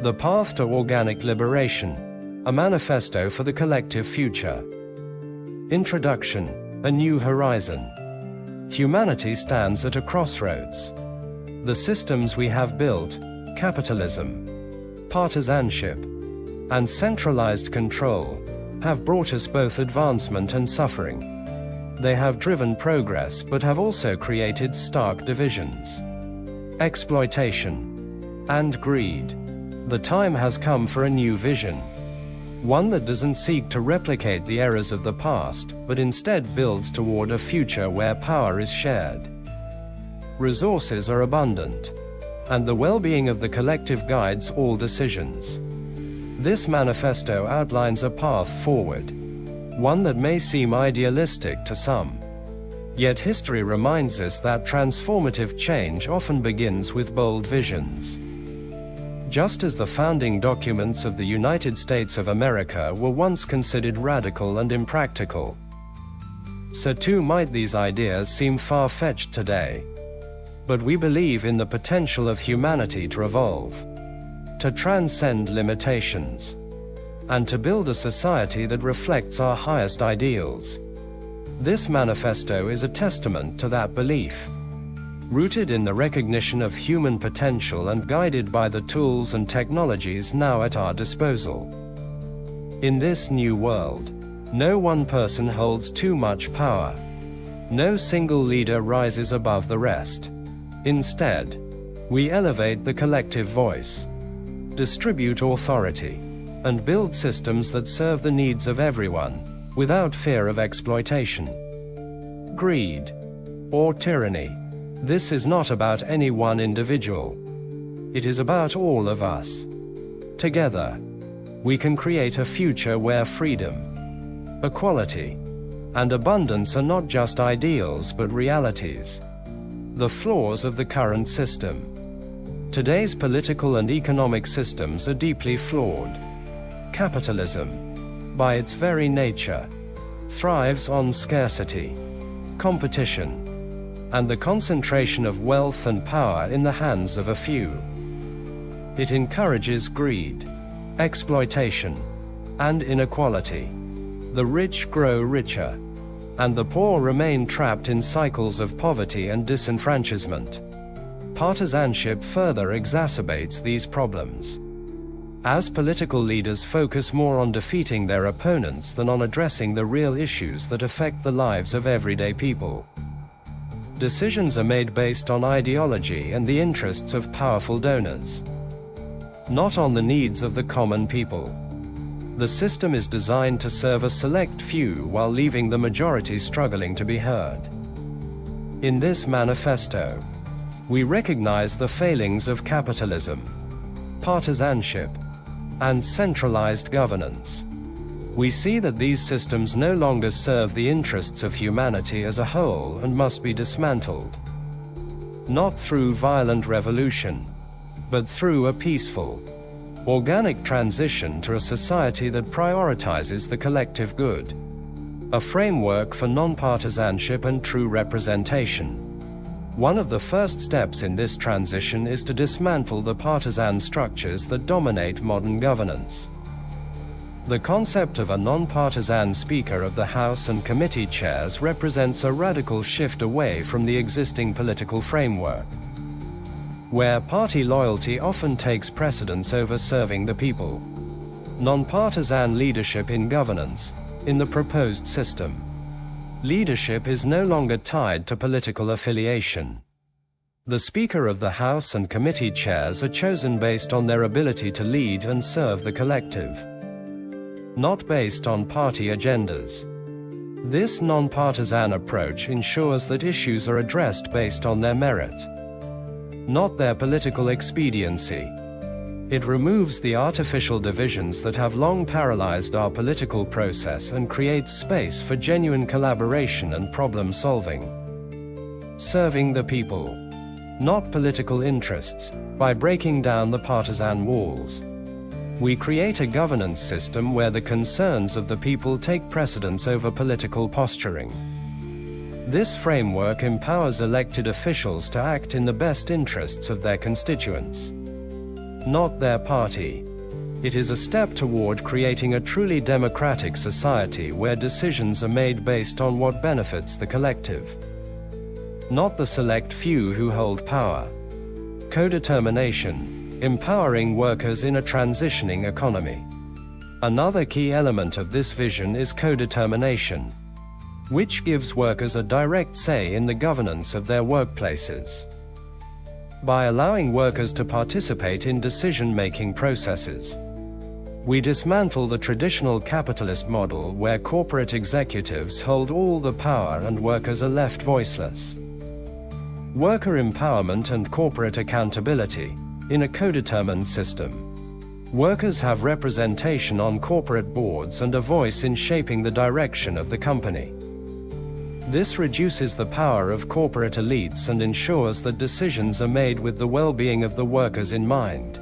The Path to Organic Liberation, a Manifesto for the Collective Future. Introduction: A New Horizon. Humanity stands at a crossroads. The systems we have built, capitalism, partisanship, and centralized control, have brought us both advancement and suffering. They have driven progress but have also created stark divisions, exploitation, and greed. The time has come for a new vision. One that doesn't seek to replicate the errors of the past, but instead builds toward a future where power is shared. Resources are abundant, and the well-being of the collective guides all decisions. This manifesto outlines a path forward, one that may seem idealistic to some. Yet history reminds us that transformative change often begins with bold visions. Just as the founding documents of the United States of America were once considered radical and impractical, so too might these ideas seem far-fetched today. But we believe in the potential of humanity to evolve, to transcend limitations, and to build a society that reflects our highest ideals. This manifesto is a testament to that belief, rooted in the recognition of human potential and guided by the tools and technologies now at our disposal. In this new world, no one person holds too much power. No single leader rises above the rest. Instead, we elevate the collective voice, distribute authority, and build systems that serve the needs of everyone, without fear of exploitation, greed, or tyranny. This is not about any one individual. It is about all of us. Together, we can create a future where freedom, equality, and abundance are not just ideals but realities. The flaws of the current system. Today's political and economic systems are deeply flawed. Capitalism, by its very nature, thrives on scarcity, competition, and the concentration of wealth and power in the hands of a few. It encourages greed, exploitation, and inequality. The rich grow richer, and the poor remain trapped in cycles of poverty and disenfranchisement. Partisanship further exacerbates these problems. As political leaders focus more on defeating their opponents than on addressing the real issues that affect the lives of everyday people. Decisions are made based on ideology and the interests of powerful donors, not on the needs of the common people. The system is designed to serve a select few while leaving the majority struggling to be heard. In this manifesto, we recognize the failings of capitalism, partisanship, and centralized governance. We see that these systems no longer serve the interests of humanity as a whole and must be dismantled. Not through violent revolution, but through a peaceful, organic transition to a society that prioritizes the collective good. A framework for non-partisanship and true representation. One of the first steps in this transition is to dismantle the partisan structures that dominate modern governance. The concept of a non-partisan Speaker of the House and committee chairs represents a radical shift away from the existing political framework, where party loyalty often takes precedence over serving the people. Non-partisan leadership in governance. In the proposed system, leadership is no longer tied to political affiliation. The Speaker of the House and committee chairs are chosen based on their ability to lead and serve the collective, not based on party agendas. This non-partisan approach ensures that issues are addressed based on their merit, not their political expediency. It removes the artificial divisions that have long paralyzed our political process and creates space for genuine collaboration and problem-solving. Serving the people, not political interests, by breaking down the partisan walls. We create a governance system where the concerns of the people take precedence over political posturing. This framework empowers elected officials to act in the best interests of their constituents, not their party. It is a step toward creating a truly democratic society where decisions are made based on what benefits the collective, not the select few who hold power. Codetermination, empowering workers in a transitioning economy. Another key element of this vision is codetermination, which gives workers a direct say in the governance of their workplaces. By allowing workers to participate in decision-making processes, we dismantle the traditional capitalist model where corporate executives hold all the power and workers are left voiceless. Worker empowerment and corporate accountability. In a codetermined system, workers have representation on corporate boards and a voice in shaping the direction of the company. This reduces the power of corporate elites and ensures that decisions are made with the well-being of the workers in mind.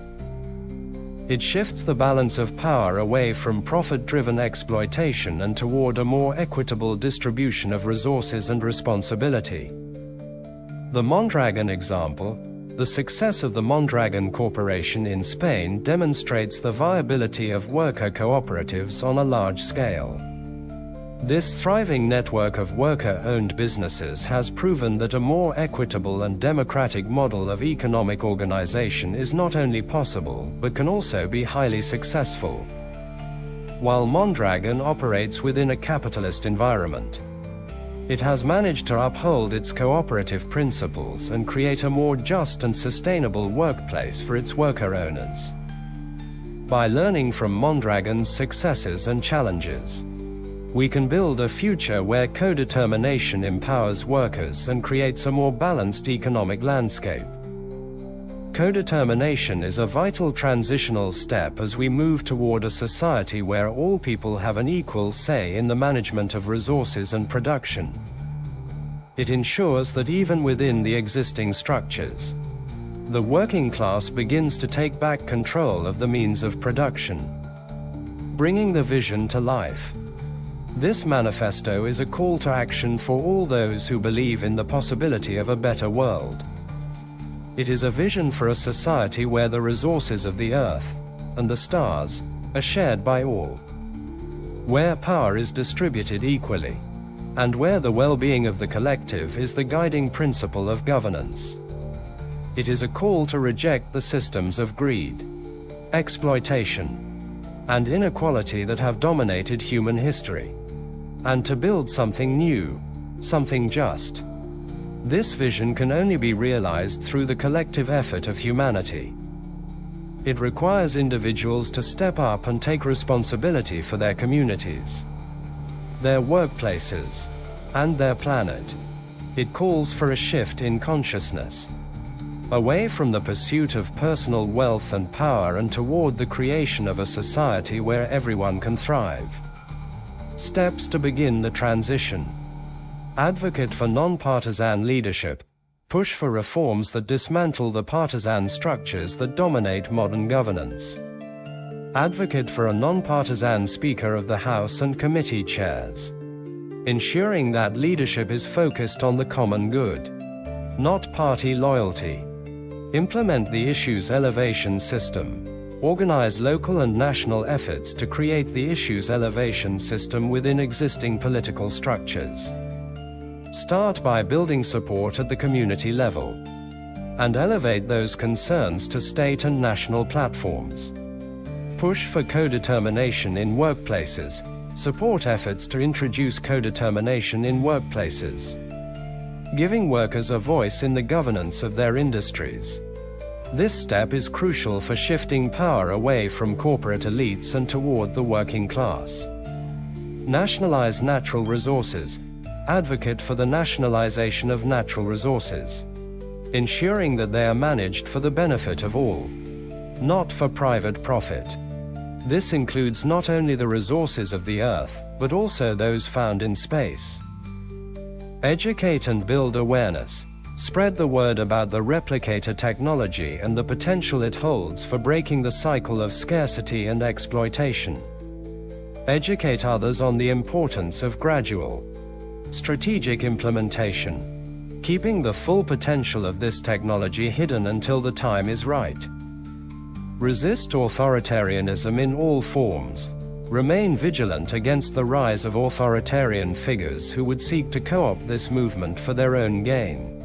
It shifts the balance of power away from profit-driven exploitation and toward a more equitable distribution of resources and responsibility. The Mondragon example. The success of the Mondragon Corporation in Spain demonstrates the viability of worker cooperatives on a large scale. This thriving network of worker-owned businesses has proven that a more equitable and democratic model of economic organization is not only possible, but can also be highly successful. While Mondragon operates within a capitalist environment, it has managed to uphold its cooperative principles and create a more just and sustainable workplace for its worker owners. By learning from Mondragon's successes and challenges, we can build a future where codetermination empowers workers and creates a more balanced economic landscape. Codetermination is a vital transitional step as we move toward a society where all people have an equal say in the management of resources and production. It ensures that even within the existing structures, the working class begins to take back control of the means of production, bringing the vision to life. This manifesto is a call to action for all those who believe in the possibility of a better world. It is a vision for a society where the resources of the earth and the stars are shared by all, where power is distributed equally, and where the well-being of the collective is the guiding principle of governance. It is a call to reject the systems of greed, exploitation, and inequality that have dominated human history, and to build something new, something just. This vision can only be realized through the collective effort of humanity. It requires individuals to step up and take responsibility for their communities, their workplaces, and their planet. It calls for a shift in consciousness, away from the pursuit of personal wealth and power and toward the creation of a society where everyone can thrive. Steps to begin the transition. Advocate for non-partisan leadership. Push for reforms that dismantle the partisan structures that dominate modern governance. Advocate for a non-partisan Speaker of the House and committee chairs, ensuring that leadership is focused on the common good, not party loyalty. Implement the issues elevation system. Organize local and national efforts to create the issues elevation system within existing political structures. Start by building support at the community level, and elevate those concerns to state and national platforms. Push for codetermination in workplaces. Support efforts to introduce codetermination in workplaces, giving workers a voice in the governance of their industries. This step is crucial for shifting power away from corporate elites and toward the working class. Nationalize natural resources. Advocate for the nationalization of natural resources, ensuring that they are managed for the benefit of all, not for private profit. This includes not only the resources of the earth, but also those found in space. Educate and build awareness. Spread the word about the replicator technology and the potential it holds for breaking the cycle of scarcity and exploitation. Educate others on the importance of gradual, strategic implementation, keeping the full potential of this technology hidden until the time is right. Resist authoritarianism in all forms. Remain vigilant against the rise of authoritarian figures who would seek to co-opt this movement for their own gain.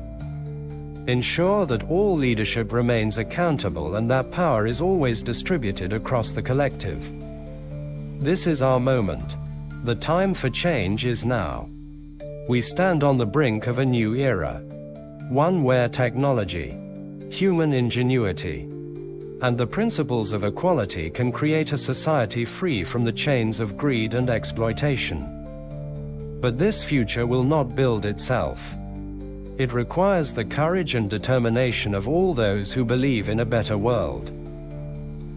Ensure that all leadership remains accountable and that power is always distributed across the collective. This is our moment. The time for change is now. We stand on the brink of a new era. One where technology, human ingenuity, and the principles of equality can create a society free from the chains of greed and exploitation. But this future will not build itself. It requires the courage and determination of all those who believe in a better world.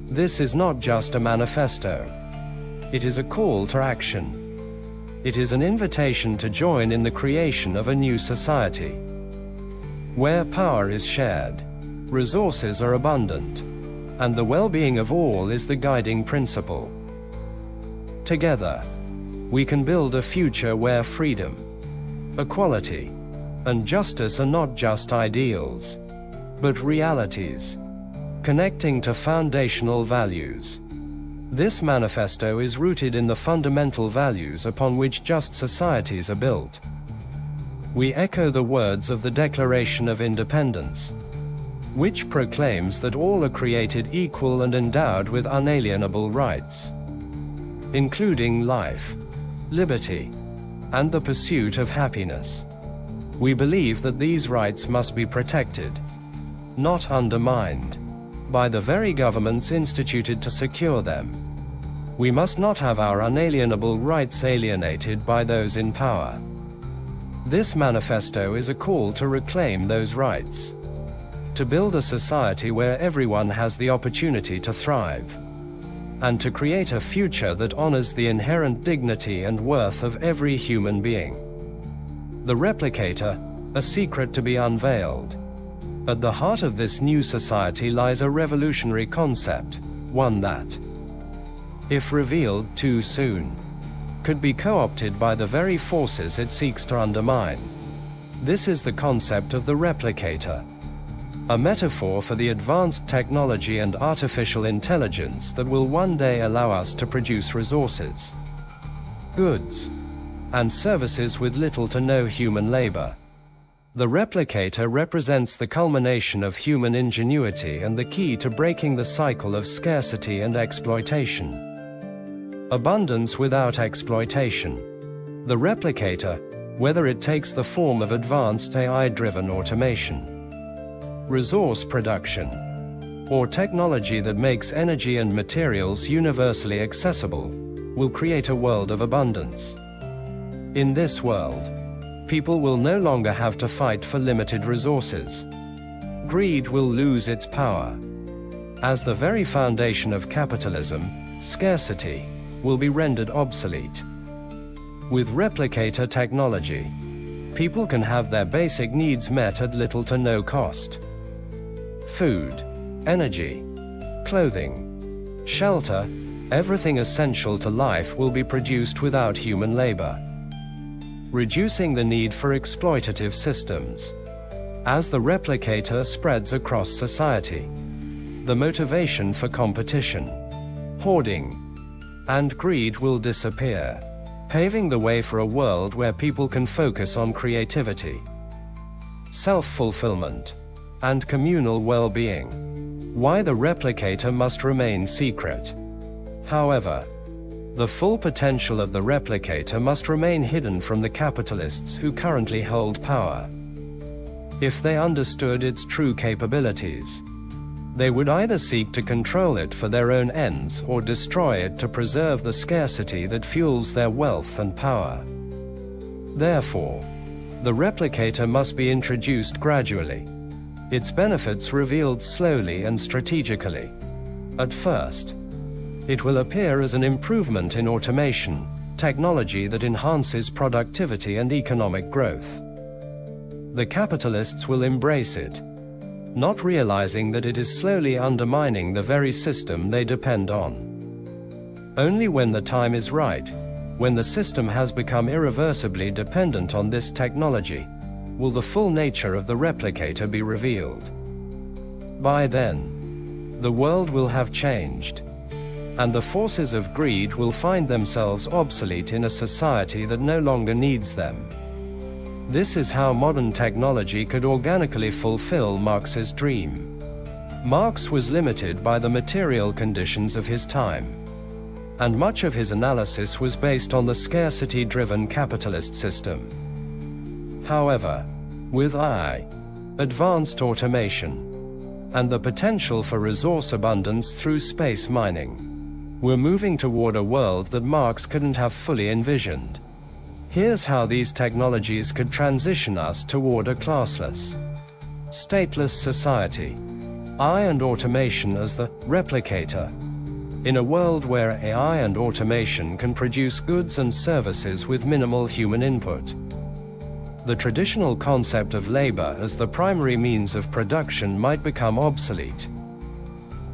This is not just a manifesto. It is a call to action. It is an invitation to join in the creation of a new society, where power is shared, resources are abundant, and the well-being of all is the guiding principle. Together, we can build a future where freedom, equality, and justice are not just ideals, but realities, connecting to foundational values. This manifesto is rooted in the fundamental values upon which just societies are built. We echo the words of the Declaration of Independence, which proclaims that all are created equal and endowed with unalienable rights, including life, liberty, and the pursuit of happiness. We believe that these rights must be protected, not undermined, by the very governments instituted to secure them. We must not have our unalienable rights alienated by those in power. This manifesto is a call to reclaim those rights, to build a society where everyone has the opportunity to thrive, and to create a future that honors the inherent dignity and worth of every human being. The replicator, a secret to be unveiled. At the heart of this new society lies a revolutionary concept, one that, if revealed too soon, could be co-opted by the very forces it seeks to undermine. This is the concept of the replicator, a metaphor for the advanced technology and artificial intelligence that will one day allow us to produce resources, goods, and services with little to no human labor. The replicator represents the culmination of human ingenuity and the key to breaking the cycle of scarcity and exploitation. Abundance without exploitation. The replicator, whether it takes the form of advanced AI-driven automation, resource production, or technology that makes energy and materials universally accessible, will create a world of abundance. In this world, people will no longer have to fight for limited resources. Greed will lose its power. As the very foundation of capitalism, scarcity will be rendered obsolete. With replicator technology, people can have their basic needs met at little to no cost. Food, energy, clothing, shelter, everything essential to life will be produced without human labor, reducing the need for exploitative systems. As the replicator spreads across society, the motivation for competition, hoarding, and greed will disappear, paving the way for a world where people can focus on creativity, self-fulfillment, and communal well-being. Why the replicator must remain secret. However, the full potential of the replicator must remain hidden from the capitalists who currently hold power. If they understood its true capabilities, they would either seek to control it for their own ends or destroy it to preserve the scarcity that fuels their wealth and power. Therefore, the replicator must be introduced gradually, its benefits revealed slowly and strategically. At first, it will appear as an improvement in automation, technology that enhances productivity and economic growth. The capitalists will embrace it, not realizing that it is slowly undermining the very system they depend on. Only when the time is right, when the system has become irreversibly dependent on this technology, will the full nature of the replicator be revealed. By then, the world will have changed, and the forces of greed will find themselves obsolete in a society that no longer needs them. This is how modern technology could organically fulfill Marx's dream. Marx was limited by the material conditions of his time, and much of his analysis was based on the scarcity-driven capitalist system. However, with AI, advanced automation, and the potential for resource abundance through space mining, we're moving toward a world that Marx couldn't have fully envisioned. Here's how these technologies could transition us toward a classless, stateless society. AI and automation as the replicator. In a world where AI and automation can produce goods and services with minimal human input, the traditional concept of labor as the primary means of production might become obsolete.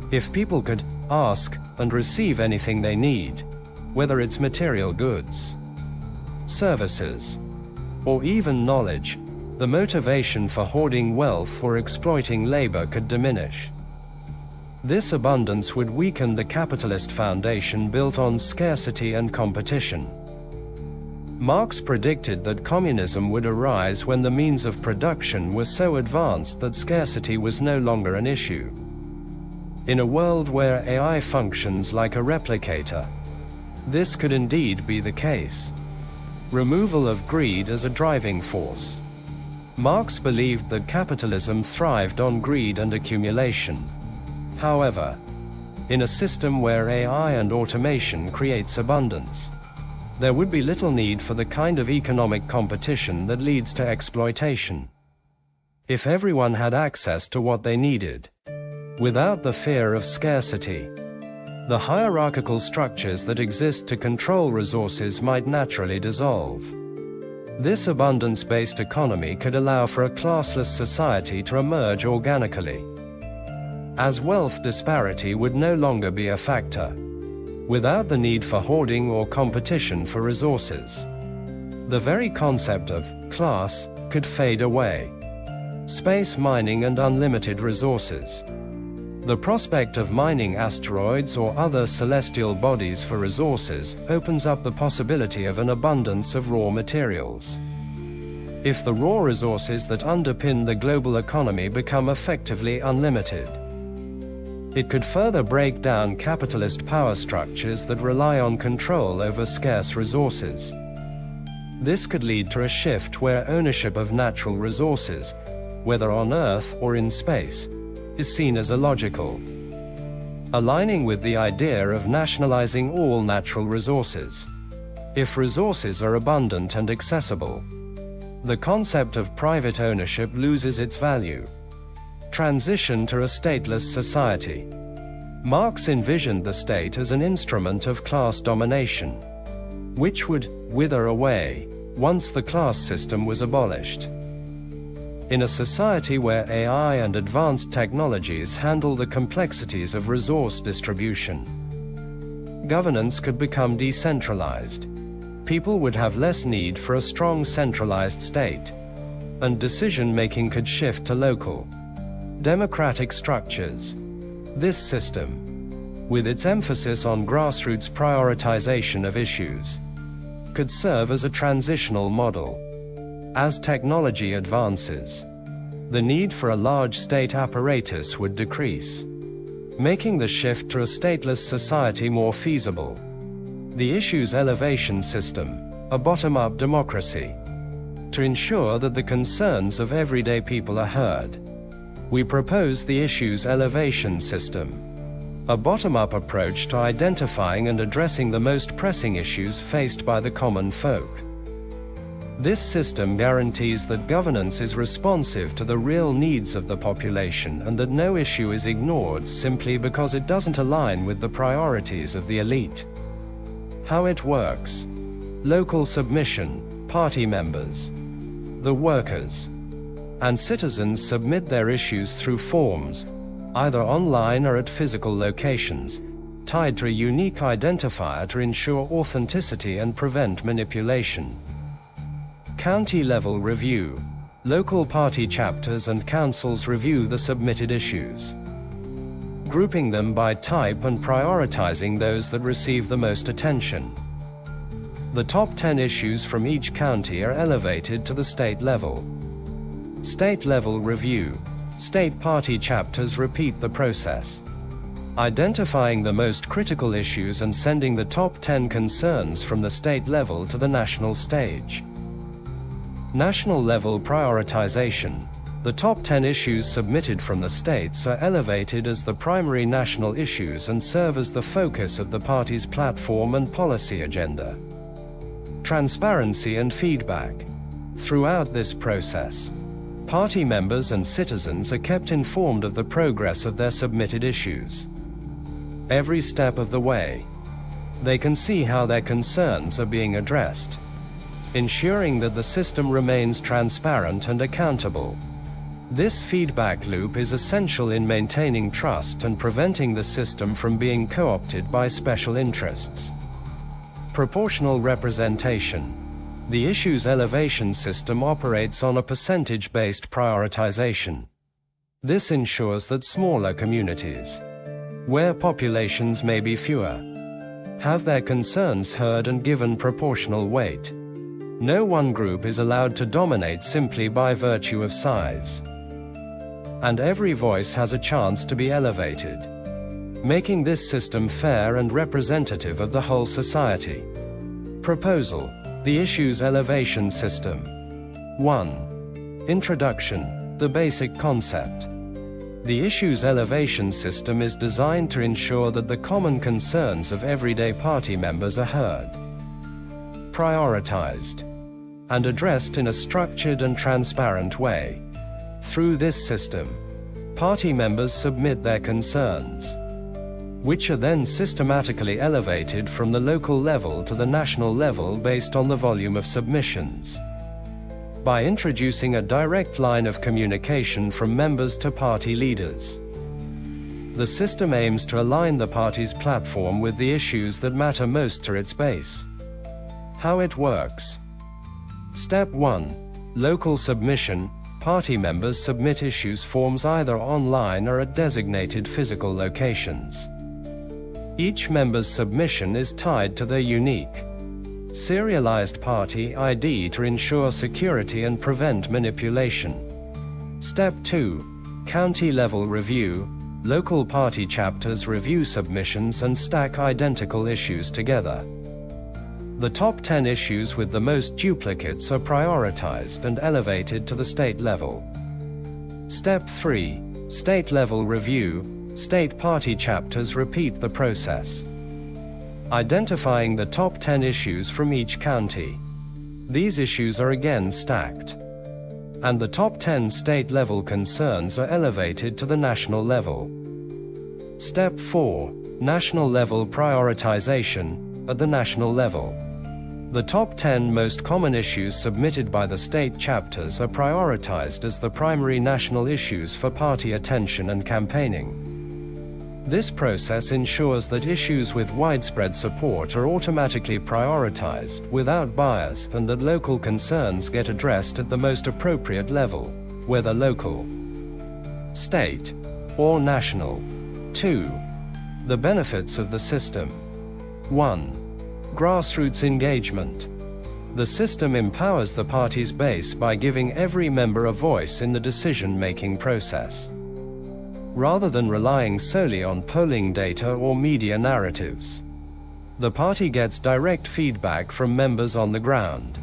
If people could ask and receive anything they need, whether it's material goods, services, or even knowledge, the motivation for hoarding wealth or exploiting labor could diminish. This abundance would weaken the capitalist foundation built on scarcity and competition. Marx predicted that communism would arise when the means of production were so advanced that scarcity was no longer an issue. In a world where AI functions like a replicator, this could indeed be the case. Removal of greed as a driving force. Marx believed that capitalism thrived on greed and accumulation. However, in a system where AI and automation creates abundance, there would be little need for the kind of economic competition that leads to exploitation. If everyone had access to what they needed, without the fear of scarcity, the hierarchical structures that exist to control resources might naturally dissolve. This abundance-based economy could allow for a classless society to emerge organically, as wealth disparity would no longer be a factor, without the need for hoarding or competition for resources. The very concept of class could fade away. Space mining and unlimited resources. The prospect of mining asteroids or other celestial bodies for resources opens up the possibility of an abundance of raw materials. If the raw resources that underpin the global economy become effectively unlimited, it could further break down capitalist power structures that rely on control over scarce resources. This could lead to a shift where ownership of natural resources, whether on Earth or in space, is seen as illogical, aligning with the idea of nationalizing all natural resources. If resources are abundant and accessible, the concept of private ownership loses its value. Transition to a stateless society. Marx envisioned the state as an instrument of class domination, which would wither away once the class system was abolished. In a society where AI and advanced technologies handle the complexities of resource distribution, governance could become decentralized. People would have less need for a strong centralized state, and decision-making could shift to local, democratic structures. This system, with its emphasis on grassroots prioritization of issues, could serve as a transitional model. As technology advances, the need for a large state apparatus would decrease, making the shift to a stateless society more feasible. The issues elevation system, a bottom-up democracy. To ensure that the concerns of everyday people are heard, we propose the issues elevation system, a bottom-up approach to identifying and addressing the most pressing issues faced by the common folk. This system guarantees that governance is responsive to the real needs of the population and that no issue is ignored simply because it doesn't align with the priorities of the elite. How it works. Local submission. Party members, the workers, and citizens submit their issues through forms, either online or at physical locations, tied to a unique identifier to ensure authenticity and prevent manipulation. County-level review. Local party chapters and councils review the submitted issues. grouping them by type and prioritizing those that receive the most attention. The top 10 issues from each county are elevated to the state level. State level review. State party chapters repeat the process, identifying the most critical issues and sending the top 10 concerns from the state level to the national stage. National level prioritization. The top 10 issues submitted from the states are elevated as the primary national issues and serve as the focus of the party's platform and policy agenda. Transparency and feedback. Throughout this process, party members and citizens are kept informed of the progress of their submitted issues. Every step of the way, they can see how their concerns are being addressed, ensuring that the system remains transparent and accountable. This feedback loop is essential in maintaining trust and preventing the system from being co-opted by special interests. Proportional representation. The issues elevation system operates on a percentage-based prioritization. This ensures that smaller communities, where populations may be fewer, have their concerns heard and given proportional weight. No one group is allowed to dominate simply by virtue of size, and every voice has a chance to be elevated, making this system fair and representative of the whole society. Proposal. The issues elevation system. 1. Introduction. The basic concept. The issues elevation system is designed to ensure that the common concerns of everyday party members are heard, prioritized, and addressed in a structured and transparent way. Through this system, party members submit their concerns, which are then systematically elevated from the local level to the national level based on the volume of submissions. By introducing a direct line of communication from members to party leaders, the system aims to align the party's platform with the issues that matter most to its base. How it works. Step 1. Local submission. Party members submit issues forms either online or at designated physical locations. Each member's submission is tied to their unique, serialized party ID to ensure security and prevent manipulation. Step 2. County-level review. Local party chapters review submissions and stack identical issues together. The top 10 issues with the most duplicates are prioritized and elevated to the state level. Step 3. State-level review. State party chapters repeat the process, identifying the top 10 issues from each county. These issues are again stacked, and the top 10 state-level concerns are elevated to the national level. Step 4. National-level prioritization. At the national level, the top 10 most common issues submitted by the state chapters are prioritized as the primary national issues for party attention and campaigning. This process ensures that issues with widespread support are automatically prioritized without bias and that local concerns get addressed at the most appropriate level, whether local, state, or national. 2. The benefits of the system. 1. Grassroots engagement. The system empowers the party's base by giving every member a voice in the decision-making process, rather than relying solely on polling data or media narratives. The party gets direct feedback from members on the ground.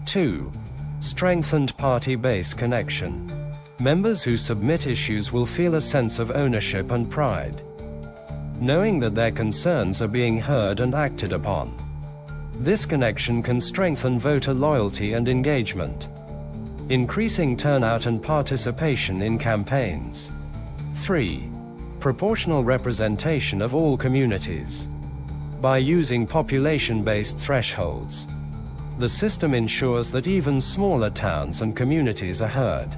2. Strengthened party base connection. Members who submit issues will feel a sense of ownership and pride, knowing that their concerns are being heard and acted upon. This connection can strengthen voter loyalty and engagement, increasing turnout and participation in campaigns. 3. Proportional representation of all communities. By using population-based thresholds, the system ensures that even smaller towns and communities are heard.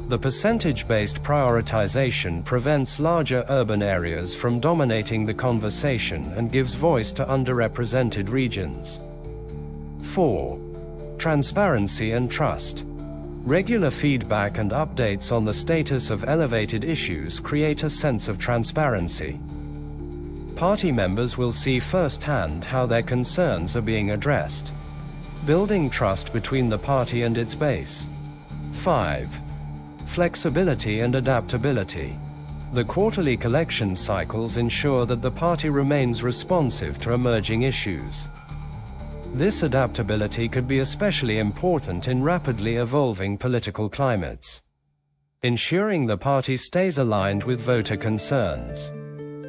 The percentage-based prioritization prevents larger urban areas from dominating the conversation and gives voice to underrepresented regions. 4. Transparency and trust. Regular feedback and updates on the status of elevated issues create a sense of transparency. Party members will see firsthand how their concerns are being addressed, building trust between the party and its base. 5. Flexibility and adaptability. The quarterly collection cycles ensure that the party remains responsive to emerging issues. This adaptability could be especially important in rapidly evolving political climates, ensuring the party stays aligned with voter concerns.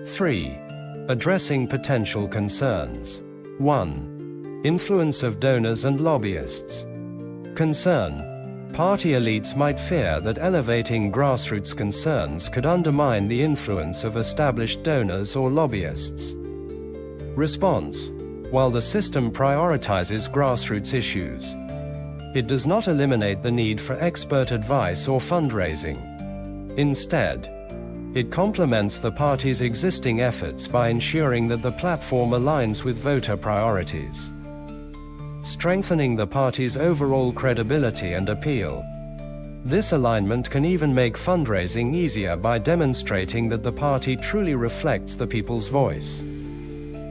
3. Addressing potential concerns. 1. Influence of donors and lobbyists. Concern. Party elites might fear that elevating grassroots concerns could undermine the influence of established donors or lobbyists. Response. While the system prioritizes grassroots issues, it does not eliminate the need for expert advice or fundraising. Instead, it complements the party's existing efforts by ensuring that the platform aligns with voter priorities, strengthening the party's overall credibility and appeal. This alignment can even make fundraising easier by demonstrating that the party truly reflects the people's voice.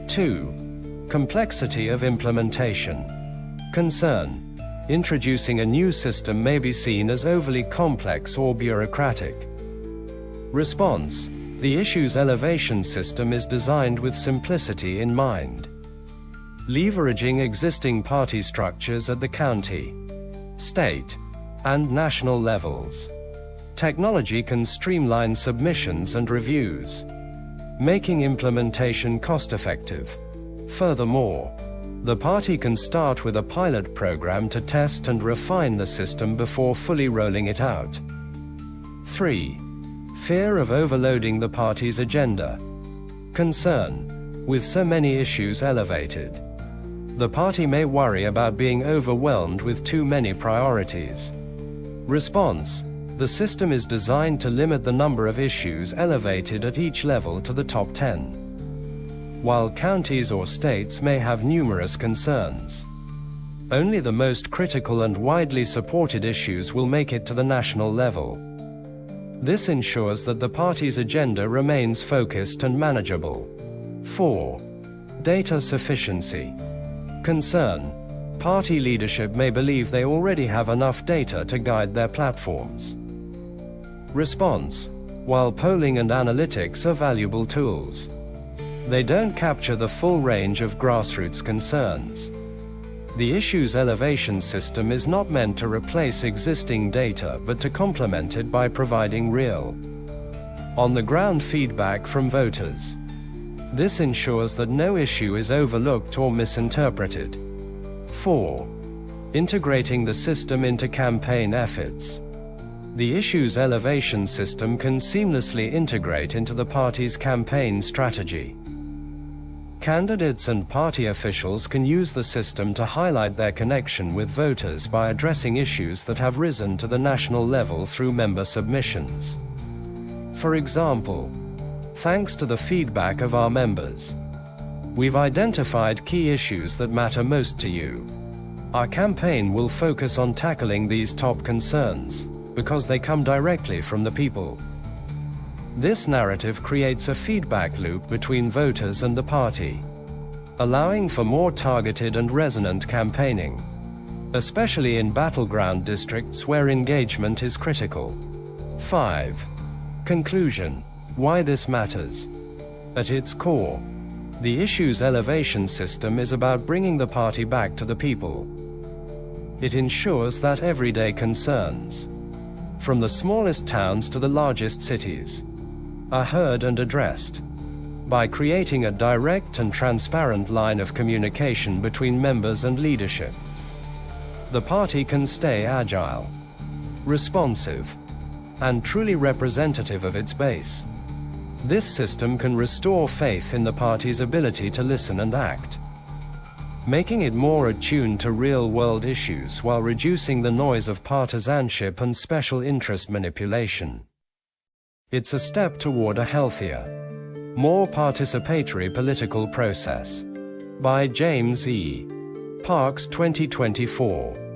2. Complexity of implementation. Concern. Introducing a new system may be seen as overly complex or bureaucratic. Response. The issues elevation system is designed with simplicity in mind, leveraging existing party structures at the county, state, and national levels. Technology can streamline submissions and reviews, making implementation cost-effective. Furthermore, the party can start with a pilot program to test and refine the system before fully rolling it out. 3. Fear of overloading the party's agenda. Concern. With so many issues elevated, the party may worry about being overwhelmed with too many priorities. Response. The system is designed to limit the number of issues elevated at each level to the top 10. While counties or states may have numerous concerns, only the most critical and widely supported issues will make it to the national level. This ensures that the party's agenda remains focused and manageable. 4. Data sufficiency. Concern. Party leadership may believe they already have enough data to guide their platforms. Response. While polling and analytics are valuable tools, they don't capture the full range of grassroots concerns. The issues elevation system is not meant to replace existing data but to complement it by providing real, on-the-ground feedback from voters. This ensures that no issue is overlooked or misinterpreted. 4. Integrating the system into campaign efforts. The issues elevation system can seamlessly integrate into the party's campaign strategy. Candidates and party officials can use the system to highlight their connection with voters by addressing issues that have risen to the national level through member submissions. For example, thanks to the feedback of our members, we've identified key issues that matter most to you. Our campaign will focus on tackling these top concerns, because they come directly from the people. This narrative creates a feedback loop between voters and the party, allowing for more targeted and resonant campaigning, especially in battleground districts where engagement is critical. 5. Conclusion. Why this matters. At its core, the issues elevation system is about bringing the party back to the people. It ensures that everyday concerns, from the smallest towns to the largest cities, are heard and addressed. By creating a direct and transparent line of communication between members and leadership, the party can stay agile, responsive, and truly representative of its base. This system can restore faith in the party's ability to listen and act, making it more attuned to real-world issues while reducing the noise of partisanship and special interest manipulation. It's a step toward a healthier, more participatory political process. By James E. Parks, 2024.